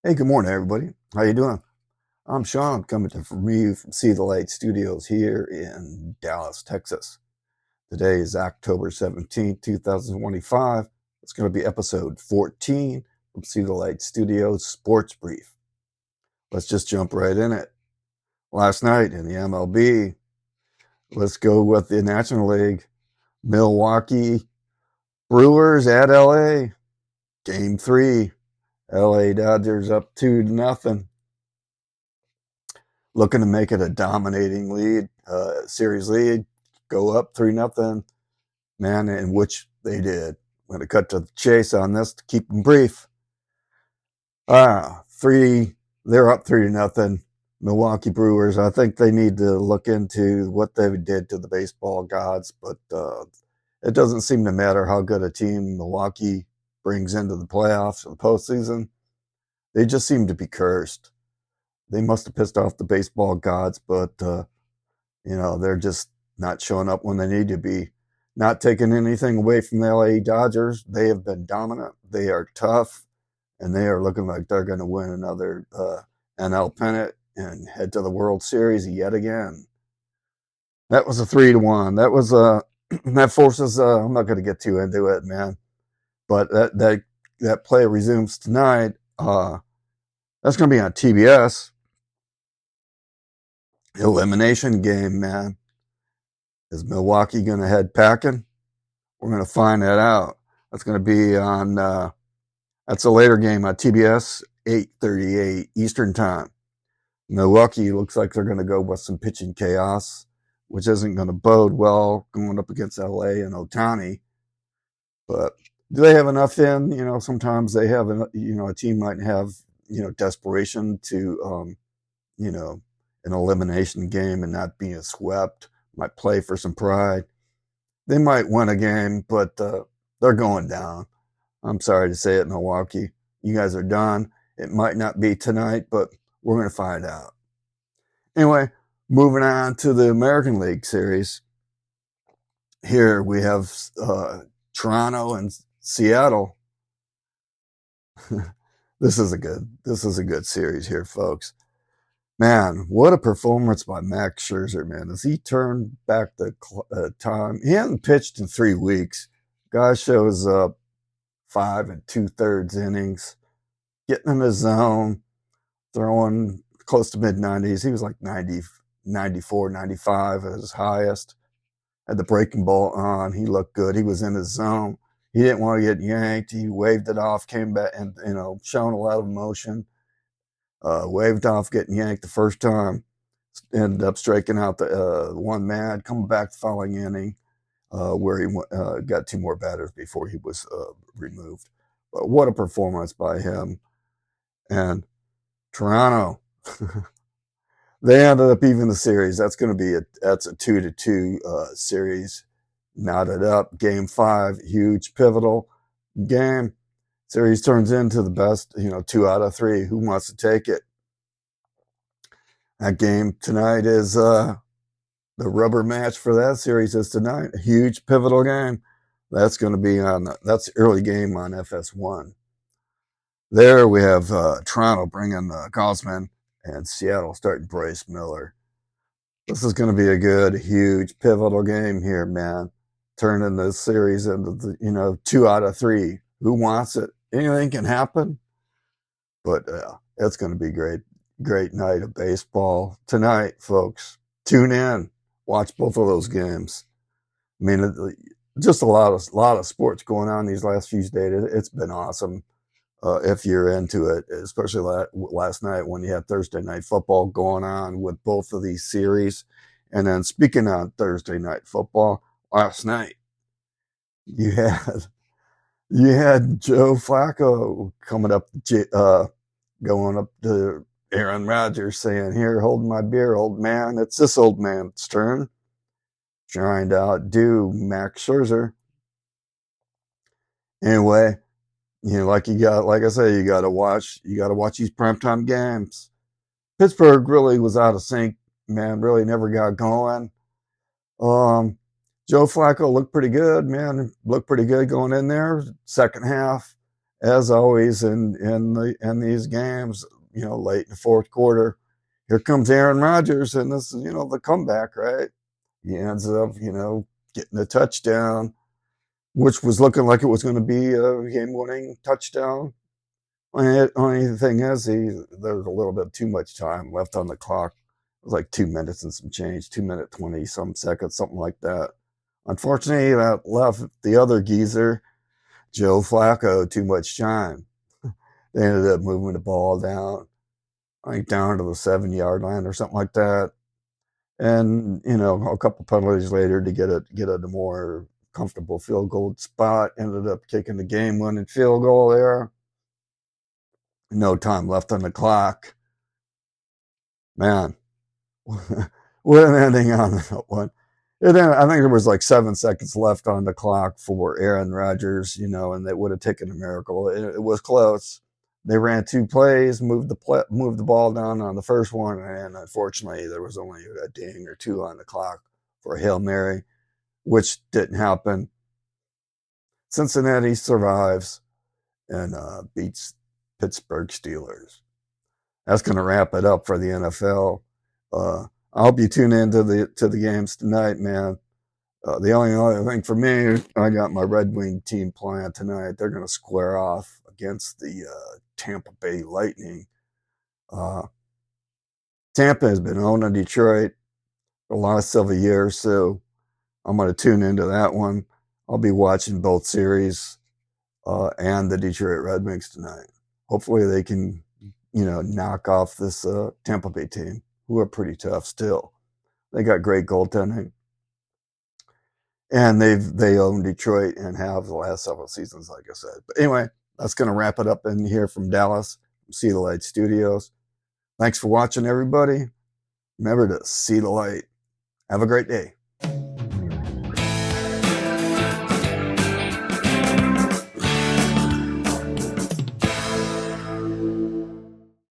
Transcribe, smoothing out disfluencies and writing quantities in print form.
Hey, good morning, everybody. How you doing? I'm Sean, coming from you from See the Light Studios here in Dallas, Texas. Today is October 17th, 2025. It's going to be episode 14 from See the Light Studios Sports Brief. Let's just jump right in it. Last night in the MLB, let's go with the National League. Milwaukee Brewers at LA. Game 3. LA Dodgers up 2-0. Looking to make it a dominating lead, series lead, go up 3-0, man, in which they did. I'm going to cut to the chase on this to keep them brief. They're up 3-0. Milwaukee Brewers, I think they need to look into what they did to the baseball gods, but it doesn't seem to matter how good a team Milwaukee brings into the playoffs or the postseason. They just seem to be cursed. They must have pissed off the baseball gods, but they're just not showing up when they need to be. Not taking anything away from the LA Dodgers. They have been dominant. They are tough, and they are looking like they're going to win another NL pennant and head to the World Series yet again. That was a 3-1. That was that forces. I'm not going to get too into it, man. But that play resumes tonight. That's going to be on TBS. Elimination game, man. Is Milwaukee going to head packing? We're going to find that out. That's going to be on, that's a later game on TBS, 8:38 Eastern Time. Milwaukee looks like they're going to go with some pitching chaos, which isn't going to bode well going up against LA and Ohtani. But do they have enough in? Sometimes they have, a team might have, desperation to, an elimination game and not being swept, might play for some pride. They might win a game, but they're going down. I'm sorry to say it, Milwaukee. You guys are done. It might not be tonight, but we're going to find out. Anyway, moving on to the American League Series. Here we have Toronto and Seattle. This is a good series here, folks. Man, what a performance by Max Scherzer, man. As he turned back the time. He hadn't pitched in 3 weeks. Guy shows up 5 2/3 innings, getting in the zone, throwing close to mid-90s. He was like 90, 94, 95 at his highest. Had the breaking ball on. He looked good. He was in his zone. He didn't want to get yanked. He waved it off, came back, and, showing a lot of emotion. Waved off getting yanked the first time, ended up striking out the one man, coming back the following inning, where he got 2 more batters before he was removed. But what a performance by him. And Toronto, they ended up even the series. That's going to be that's a 2-2 series, knotted up. Game 5, huge pivotal game. Series turns into the best, 2 out of 3. Who wants to take it? That game tonight is the rubber match for that series is tonight. A huge pivotal game. That's going to be that's the early game on FS1. There we have Toronto bringing Gosman and Seattle starting Bryce Miller. This is going to be a good, huge, pivotal game here, man. Turning this series into the, 2 out of 3. Who wants it? Anything can happen. But it's going to be great. Great night of baseball tonight, folks. Tune in. Watch both of those games. I mean, just a lot of sports going on these last few days. It's been awesome if you're into it, especially last night when you had Thursday night football going on with both of these series. And then speaking on Thursday night football, last night you had Joe Flacco coming up, going up to Aaron Rodgers saying, "Here, hold my beer, old man. It's this old man's turn." Trying to outdo Max Scherzer. Anyway, like I say, you gotta watch these primetime games. Pittsburgh really was out of sync, man. Really never got going. Joe Flacco looked pretty good, man. Looked pretty good going in there. Second half, as always in these games, late in the fourth quarter, here comes Aaron Rodgers, and this is the comeback, right? He ends up getting a touchdown, which was looking like it was going to be a game-winning touchdown. Only thing is, there was a little bit too much time left on the clock. It was like 2 minutes and some change, 2 minute 20 some seconds, something like that. Unfortunately, that left the other geezer, Joe Flacco, too much time. They ended up moving the ball down, like down to the 7-yard line or something like that. And a couple penalties later to get a more comfortable field goal spot. Ended up kicking the game-winning field goal there. No time left on the clock. Man, what an ending on that one. And then I think there was like 7 seconds left on the clock for Aaron Rodgers, and they would have taken a miracle. It was close. They ran 2 plays, moved the ball down on the first one, and unfortunately there was only a ding or two on the clock for a Hail Mary, which didn't happen. Cincinnati survives and beats Pittsburgh Steelers. That's going to wrap it up for the NFL. I hope you tune into the games tonight, man. The only other thing for me, I got my Red Wing team playing tonight. They're going to square off against the Tampa Bay Lightning. Tampa has been owning Detroit for the last several years, so I'm going to tune into that one. I'll be watching both series and the Detroit Red Wings tonight. Hopefully they can, knock off this Tampa Bay team, who are pretty tough still. They got great goaltending. And they own Detroit and have the last several seasons, like I said. But anyway, that's going to wrap it up in here from Dallas, from See the Light Studios. Thanks for watching, everybody. Remember to see the light. Have a great day.